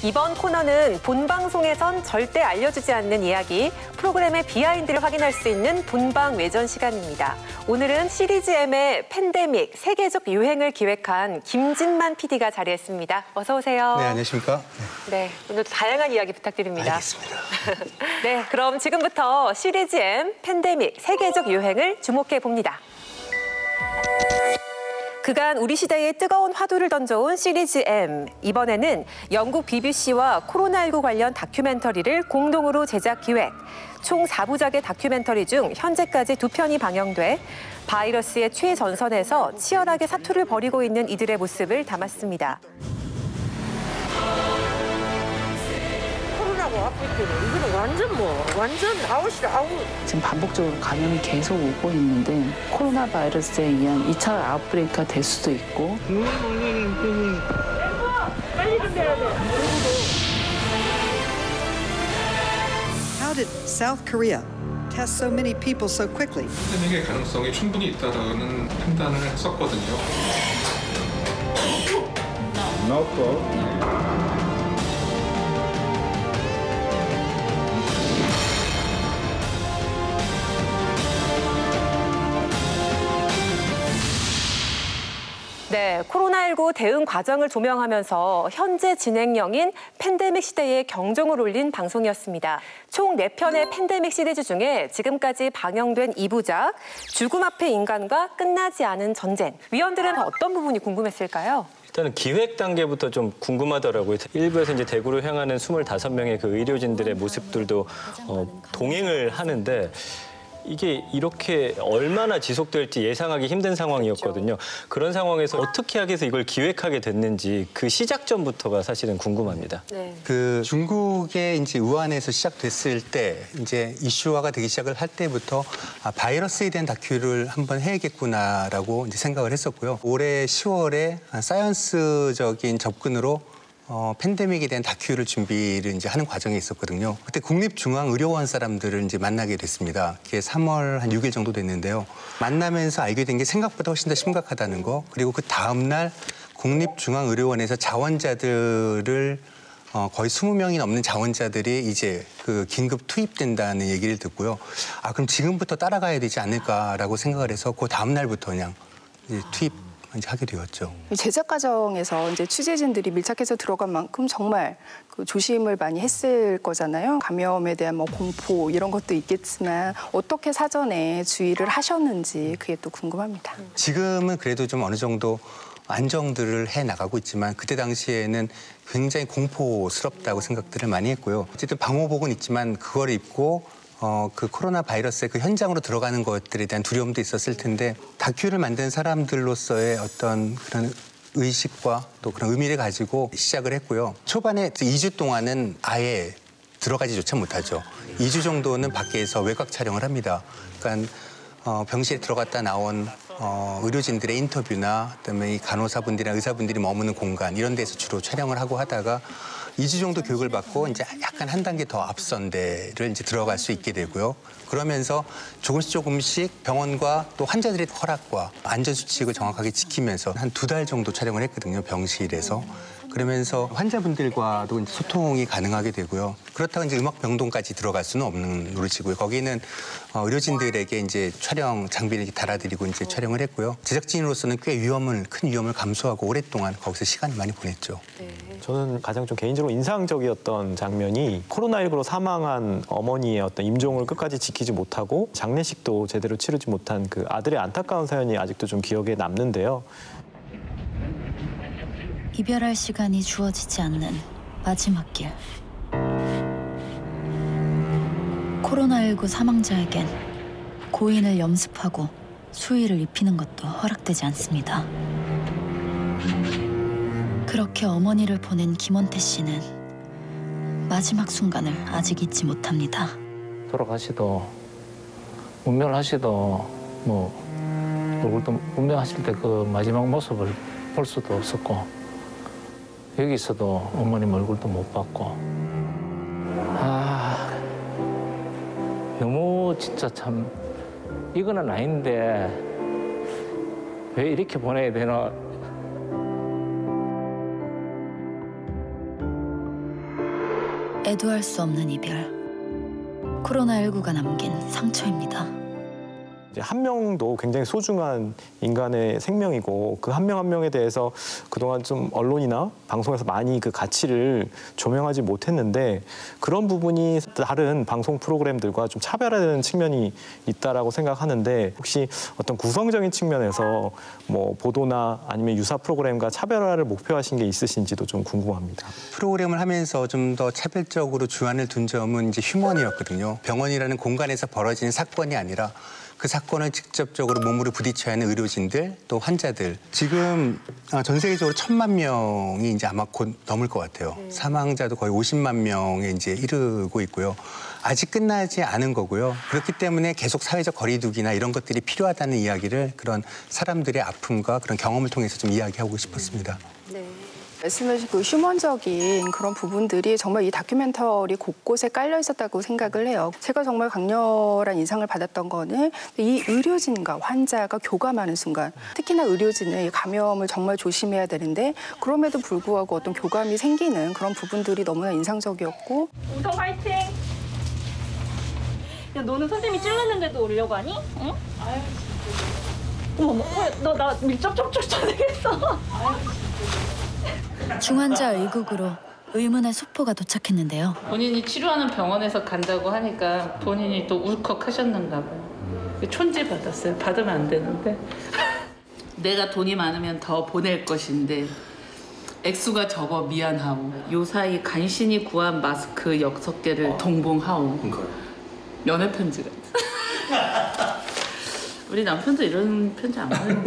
이번 코너는 본 방송에선 절대 알려주지 않는 이야기, 프로그램의 비하인드를 확인할 수 있는 본방 외전 시간입니다. 오늘은 시리즈 M의 팬데믹, 세계적 유행을 기획한 김진만 PD가 자리했습니다. 어서 오세요. 네, 안녕하십니까? 네, 오늘도 다양한 이야기 부탁드립니다. 알겠습니다. 네, 그럼 지금부터 시리즈 M, 팬데믹, 세계적 유행을 주목해 봅니다. 그간 우리 시대에 뜨거운 화두를 던져온 시리즈 M. 이번에는 영국 BBC와 코로나19 관련 다큐멘터리를 공동으로 제작 기획. 총 4부작의 다큐멘터리 중 현재까지 2편이 방영돼 바이러스의 최전선에서 치열하게 사투를 벌이고 있는 이들의 모습을 담았습니다. 이거는 완전 아웃이다, 아웃. 지금 반복적으로 감염이 계속 오고 있는데 코로나 바이러스에 의한 2차 아웃브레이크가 될 수도 있고. 빨리 준비해야 돼. How did South Korea test so many people so quickly? 팬데믹의 가능성이 충분히 있다는 판단을 했었거든요. 네, 코로나19 대응 과정을 조명하면서 현재 진행형인 팬데믹 시대의 경종을 울린 방송이었습니다. 총 4편의 팬데믹 시리즈 중에 지금까지 방영된 2부작, 죽음 앞의 인간과 끝나지 않은 전쟁. 위원들은 어떤 부분이 궁금했을까요? 일단은 기획 단계부터 좀 궁금하더라고요. 일부에서 이제 대구로 향하는 25명의 그 의료진들의 모습들도 동행을 하는데 이게 이렇게 얼마나 지속될지 예상하기 힘든 상황이었거든요. 그런 상황에서 어떻게 하기 위해서 이걸 기획하게 됐는지 그 시작점부터가 사실은 궁금합니다. 네. 그 중국의 이제 우한에서 시작됐을 때 이제 이슈화가 되기 시작을 할 때부터 바이러스에 대한 다큐를 한번 해야겠구나라고 이제 생각을 했었고요. 올해 10월에 사이언스적인 접근으로 팬데믹에 대한 다큐를 준비를 이제 하는 과정에 있었거든요. 그때 국립중앙의료원 사람들을 이제 만나게 됐습니다. 그게 3월 한 6일 정도 됐는데요. 만나면서 알게 된 게 생각보다 훨씬 더 심각하다는 거, 그리고 그 다음 날 국립중앙의료원에서 자원자들을 거의 20명이 넘는 자원자들이 이제 그 긴급 투입된다는 얘기를 듣고요. 그럼 지금부터 따라가야 되지 않을까라고 생각을 해서 그 다음 날부터 그냥 이제 하게 되었죠. 제작 과정에서 이제 취재진들이 밀착해서 들어간 만큼 정말 그 조심을 많이 했을 거잖아요. 감염에 대한 뭐 공포 이런 것도 있겠지만 어떻게 사전에 주의를 하셨는지 그게 또 궁금합니다. 지금은 그래도 좀 어느 정도 안정들을 해 나가고 있지만 그때 당시에는 굉장히 공포스럽다고 생각들을 많이 했고요. 어쨌든 방호복은 있지만 그걸 입고 그 코로나 바이러스의 그 현장으로 들어가는 것들에 대한 두려움도 있었을 텐데 다큐를 만든 사람들로서의 어떤 그런 의식과 또 그런 의미를 가지고 시작을 했고요. 초반에 2주 동안은 아예 들어가지조차 못하죠. 2주 정도는 밖에서 외곽 촬영을 합니다. 그러니까 병실에 들어갔다 나온 의료진들의 인터뷰나 그다음에 이 간호사분들이나 의사분들이 머무는 공간 이런 데서 주로 촬영을 하고 하다가 2주 정도 교육을 받고 이제 약간 한 단계 더 앞선 데를 이제 들어갈 수 있게 되고요. 그러면서 조금씩 병원과 또 환자들의 허락과 안전수칙을 정확하게 지키면서 한 2달 정도 촬영을 했거든요, 병실에서. 그러면서 환자분들과도 이제 소통이 가능하게 되고요. 그렇다고 이제 음악 병동까지 들어갈 수는 없는 노릇이고요. 거기는 의료진들에게 이제 촬영 장비를 달아드리고 이제 촬영을 했고요. 제작진으로서는 꽤 큰 위험을 감수하고 오랫동안 거기서 시간을 많이 보냈죠. 네. 저는 가장 좀 개인적으로 인상적이었던 장면이 코로나19로 사망한 어머니의 어떤 임종을 끝까지 지키지 못하고 장례식도 제대로 치르지 못한 그 아들의 안타까운 사연이 아직도 좀 기억에 남는데요. 이별할 시간이 주어지지 않는 마지막 길. 코로나19 사망자에겐 고인을 염습하고 수의를 입히는 것도 허락되지 않습니다. 그렇게 어머니를 보낸 김원태 씨는 마지막 순간을 아직 잊지 못합니다. 돌아가시도 운명하시도 얼굴도 운명하실 때 그 마지막 모습을 볼 수도 없었고 여기서도 어머님 얼굴도 못 봤고 너무 진짜 참 이거는 아닌데 왜 이렇게 보내야 되나. 애도할 수 없는 이별. 코로나19가 남긴 상처입니다. 한 명도 굉장히 소중한 인간의 생명이고 그 한 명 한 명에 대해서 그동안 좀 언론이나 방송에서 많이 그 가치를 조명하지 못했는데 그런 부분이 다른 방송 프로그램들과 좀 차별화되는 측면이 있다라고 생각하는데 혹시 어떤 구성적인 측면에서 뭐 보도나 아니면 유사 프로그램과 차별화를 목표하신 게 있으신지도 좀 궁금합니다. 프로그램을 하면서 좀 더 차별적으로 주안을 둔 점은 이제 휴먼이었거든요. 병원이라는 공간에서 벌어지는 사건이 아니라 그 사건을 직접적으로 몸으로 부딪혀야 하는 의료진들 또 환자들 지금 전 세계적으로 1,000만 명이 이제 아마 곧 넘을 것 같아요. 사망자도 거의 50만 명에 이제 이르고 있고요. 아직 끝나지 않은 거고요. 그렇기 때문에 계속 사회적 거리두기나 이런 것들이 필요하다는 이야기를 그런 사람들의 아픔과 그런 경험을 통해서 좀 이야기하고 싶었습니다. 네. 말씀하신 그 휴먼적인 그런 부분들이 정말 이 다큐멘터리 곳곳에 깔려 있었다고 생각을 해요. 제가 정말 강렬한 인상을 받았던 거는 이 의료진과 환자가 교감하는 순간, 특히나 의료진은 이 감염을 정말 조심해야 되는데 그럼에도 불구하고 어떤 교감이 생기는 그런 부분들이 너무나 인상적이었고. 우성 화이팅! 야, 너는 선생님이 찔렀는데도 오려고 하니? 응? 아유, 어머, 너 나 밀접 접촉자 되겠어. 중환자 의국으로 의문의 소포가 도착했는데요. 본인이 치료하는 병원에서 간다고 하니까 본인이 또 울컥하셨는가 봐요. 촌지 받았어요. 받으면 안 되는데. 내가 돈이 많으면 더 보낼 것인데 액수가 적어 미안하오. 요사이 간신히 구한 마스크 6개를 동봉하오. 연애 편지 같아. 우리 남편도 이런 편지 안 봐요.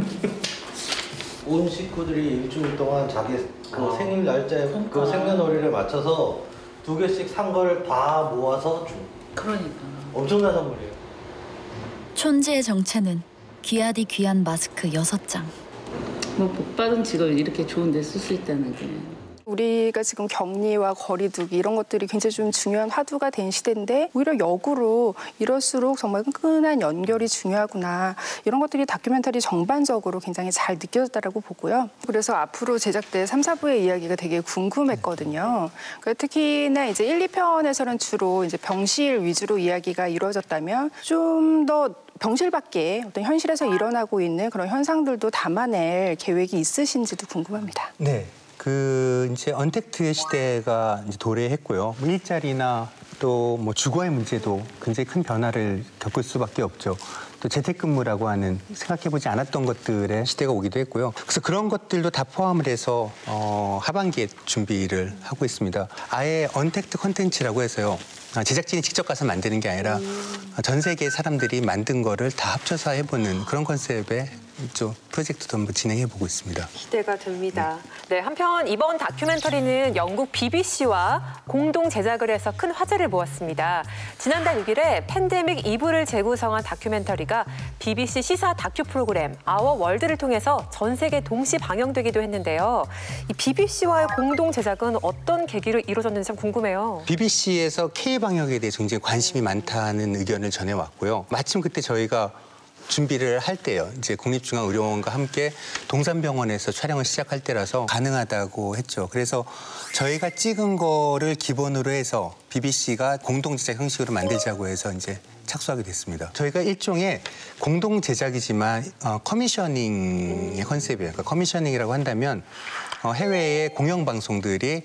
온 식구들이 일주일 동안 자기 그 생일 날짜에 그 생년월일에 맞춰서 2개씩 산 걸 다 모아서 준. 그러니까. 엄청난 선물이에요. 촌지의 정체는 귀하디 귀한 마스크 6장. 뭐 복 받은 직업이 이렇게 좋은 데 쓸 수 있다는 게. 우리가 지금 격리와 거리두기 이런 것들이 굉장히 좀 중요한 화두가 된 시대인데 오히려 역으로 이럴수록 정말 끈끈한 연결이 중요하구나. 이런 것들이 다큐멘터리 전반적으로 굉장히 잘 느껴졌다라고 보고요. 그래서 앞으로 제작될 3, 4부의 이야기가 되게 궁금했거든요. 그러니까 특히나 이제 1, 2편에서는 주로 이제 병실 위주로 이야기가 이루어졌다면 좀 더 병실 밖에 어떤 현실에서 일어나고 있는 그런 현상들도 담아낼 계획이 있으신지도 궁금합니다. 네. 이제 언택트의 시대가 이제 도래했고요. 뭐 일자리나 또 뭐 주거의 문제도 굉장히 큰 변화를 겪을 수밖에 없죠. 또 재택근무라고 하는 생각해보지 않았던 것들의 시대가 오기도 했고요. 그래서 그런 것들도 다 포함을 해서 하반기에 준비를 하고 있습니다. 아예 언택트 콘텐츠라고 해서요. 제작진이 직접 가서 만드는 게 아니라 전 세계 사람들이 만든 거를 다 합쳐서 해보는 그런 컨셉의 프로젝트도 한번 진행해보고 있습니다. 기대가 됩니다. 네, 한편 이번 다큐멘터리는 영국 BBC와 공동 제작을 해서 큰 화제를 모았습니다. 지난달 6일에 팬데믹 2부를 재구성한 다큐멘터리가 BBC 시사 다큐 프로그램 아워 월드를 통해서 전 세계 동시 방영되기도 했는데요. 이 BBC와의 공동 제작은 어떤 계기로 이루어졌는지 참 궁금해요. BBC에서 K-방역에 대해서 굉장히 관심이 많다는 의견을 전해왔고요. 마침 그때 저희가 준비를 할 때요. 이제 국립중앙의료원과 함께 동산병원에서 촬영을 시작할 때라서 가능하다고 했죠. 그래서 저희가 찍은 거를 기본으로 해서 BBC가 공동 제작 형식으로 만들자고 해서 이제 착수하게 됐습니다. 저희가 일종의 공동 제작이지만 커미셔닝의 컨셉이에요. 그러니까 커미셔닝이라고 한다면 해외의 공영방송들이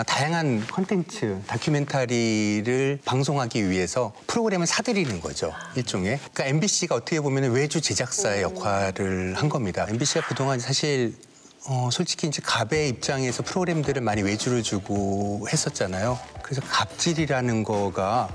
다양한 콘텐츠, 다큐멘터리를 방송하기 위해서 프로그램을 사들이는 거죠, 일종의. 그러니까 MBC가 어떻게 보면 외주 제작사의 역할을 한 겁니다. MBC가 그동안 사실 솔직히 이제 갑의 입장에서 프로그램들을 많이 외주를 주고 했었잖아요. 그래서 갑질이라는 거가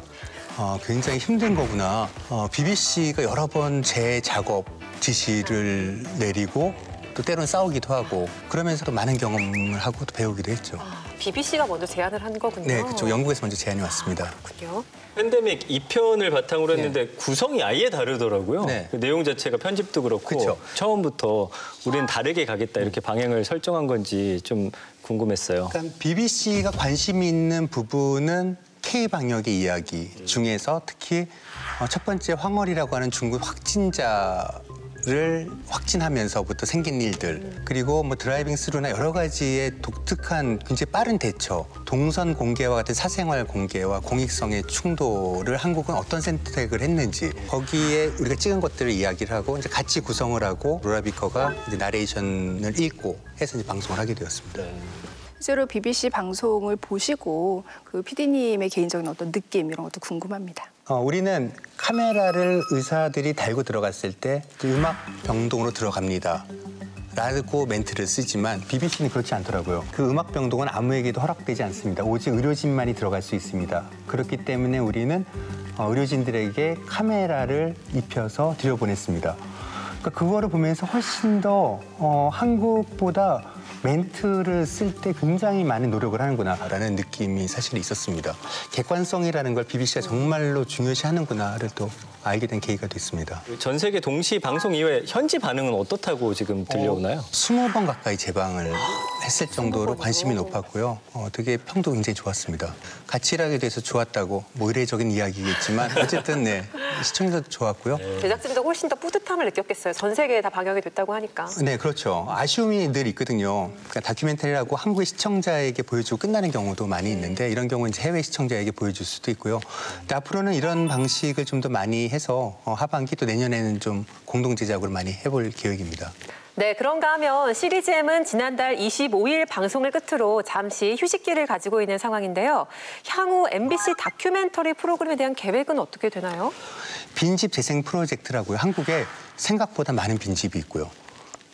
굉장히 힘든 거구나. BBC가 여러 번 재작업 지시를 내리고 또 때로는 싸우기도 하고 그러면서도 많은 경험을 하고 또 배우기도 했죠. BBC가 먼저 제안을 한 거군요. 네, 그렇죠. 영국에서 먼저 제안이 왔습니다. 그렇군요. 팬데믹 2편을 바탕으로 했는데 구성이 아예 다르더라고요. 네. 그 내용 자체가 편집도 그렇고 그쵸. 처음부터 우리는 다르게 가겠다 이렇게 방향을 설정한 건지 좀 궁금했어요. 그러니까 BBC가 관심 있는 부분은 K-방역의 이야기 중에서 특히 첫 번째 황홀이라고 하는 중국 확진자 를 확진하면서부터 생긴 일들, 그리고 뭐 드라이빙 스루나 여러 가지의 독특한 굉장히 빠른 대처, 동선 공개와 같은 사생활 공개와 공익성의 충돌을 한국은 어떤 선택을 했는지, 거기에 우리가 찍은 것들을 이야기를 하고 이제 같이 구성을 하고 로라비커가 이제 나레이션을 읽고 해서 이제 방송을 하게 되었습니다. 실제로 BBC 방송을 보시고 그 PD님의 개인적인 어떤 느낌 이런 것도 궁금합니다. 우리는 카메라를 의사들이 달고 들어갔을 때 음악 병동으로 들어갑니다 라고 멘트를 쓰지만 BBC는 그렇지 않더라고요. 그 음악 병동은 아무에게도 허락되지 않습니다. 오직 의료진만이 들어갈 수 있습니다. 그렇기 때문에 우리는 의료진들에게 카메라를 입혀서 들여보냈습니다. 그러니까 그거를 보면서 훨씬 더 한국보다 멘트를 쓸 때 굉장히 많은 노력을 하는구나라는 느낌이 사실 있었습니다. 객관성이라는 걸 BBC가 정말로 중요시하는구나를 또 알게 된 계기가 됐습니다. 전 세계 동시 방송 이후에 현지 반응은 어떻다고 지금 들려오나요? 20번 가까이 재방을 했을 정도로 관심이 높았고요. 되게 평도 굉장히 좋았습니다. 같이 일하게 돼서 좋았다고 뭐 의례적인 이야기겠지만 어쨌든 네, 시청자도 좋았고요. 제작진도 훨씬 더 뿌듯함을 느꼈겠어요. 전 세계에 다 방영이 됐다고 하니까. 네, 그렇죠. 아쉬움이 늘 있거든요. 그러니까 다큐멘터리라고 한국의 시청자에게 보여주고 끝나는 경우도 많이 있는데 이런 경우는 이제 해외 시청자에게 보여줄 수도 있고요. 근데 앞으로는 이런 방식을 좀 더 많이 해서 하반기 또 내년에는 좀 공동 제작으로 많이 해볼 계획입니다. 네, 그런가 하면 시리즈 M은 지난달 25일 방송을 끝으로 잠시 휴식기를 가지고 있는 상황인데요. 향후 MBC 다큐멘터리 프로그램에 대한 계획은 어떻게 되나요? 빈집 재생 프로젝트라고요. 한국에 생각보다 많은 빈집이 있고요.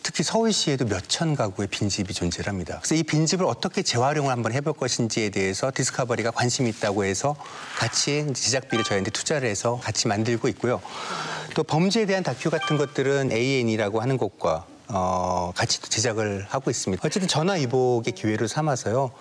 특히 서울시에도 몇천 가구의 빈집이 존재를 합니다. 그래서 이 빈집을 어떻게 재활용을 한번 해볼 것인지에 대해서 디스커버리가 관심이 있다고 해서 같이 제작비를 저희한테 투자를 해서 같이 만들고 있고요. 또 범죄에 대한 다큐 같은 것들은 AN이라고 하는 곳과 같이 또 제작을 하고 있습니다. 어쨌든 전화위복의 기회를 삼아서요.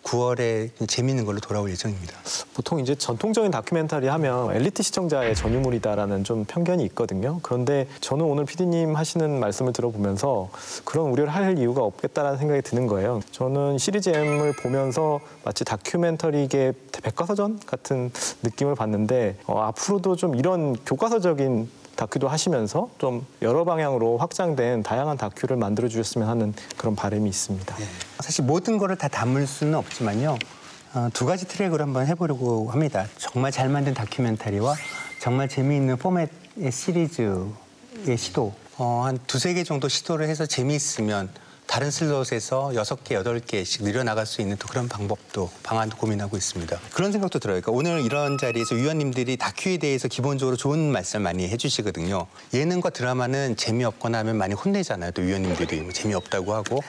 9월에 재미있는 걸로 돌아올 예정입니다. 보통 이제 전통적인 다큐멘터리 하면 엘리트 시청자의 전유물이다라는 좀 편견이 있거든요. 그런데 저는 오늘 PD님 하시는 말씀을 들어보면서 그런 우려를 할 이유가 없겠다라는 생각이 드는 거예요. 저는 시리즈 M을 보면서 마치 다큐멘터리계 백과사전 같은 느낌을 받는데 앞으로도 좀 이런 교과서적인 다큐도 하시면서 좀 여러 방향으로 확장된 다양한 다큐를 만들어 주셨으면 하는 그런 바람이 있습니다. 네. 사실 모든 거를 다 담을 수는 없지만요. 두 가지 트랙으로 한번 해보려고 합니다. 정말 잘 만든 다큐멘터리와 정말 재미있는 포맷의 시리즈의 시도. 한 2~3개 정도 시도를 해서 재미있으면 다른 슬롯에서 6개, 8개씩 늘려나갈 수 있는 또 그런 방안도 고민하고 있습니다. 그런 생각도 들어요. 그러니까 오늘 이런 자리에서 위원님들이 다큐에 대해서 기본적으로 좋은 말씀 많이 해주시거든요. 예능과 드라마는 재미없거나 하면 많이 혼내잖아요. 또 위원님들이 뭐 재미없다고 하고.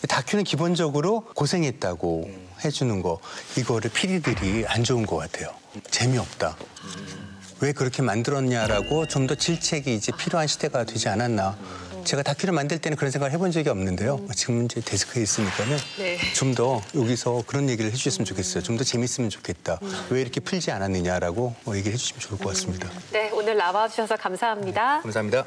다큐는 기본적으로 고생했다고 해주는 거. 이거를 PD들이 안 좋은 것 같아요. 재미없다. 왜 그렇게 만들었냐라고 좀 더 질책이 이제 필요한 시대가 되지 않았나. 제가 다큐를 만들 때는 그런 생각을 해본 적이 없는데요. 지금 이제 데스크에 있으니까는 좀 더 여기서 그런 얘기를 해주셨으면 좋겠어요. 좀 더 재밌으면 좋겠다. 왜 이렇게 풀지 않았느냐라고 얘기를 해주시면 좋을 것 같습니다. 네, 오늘 나와주셔서 감사합니다. 감사합니다.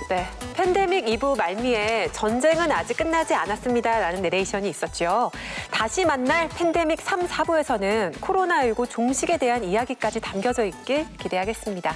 네, 팬데믹 2부 말미에 전쟁은 아직 끝나지 않았습니다라는 내레이션이 있었죠. 다시 만날 팬데믹 3, 4부에서는 코로나19 종식에 대한 이야기까지 담겨져 있길 기대하겠습니다.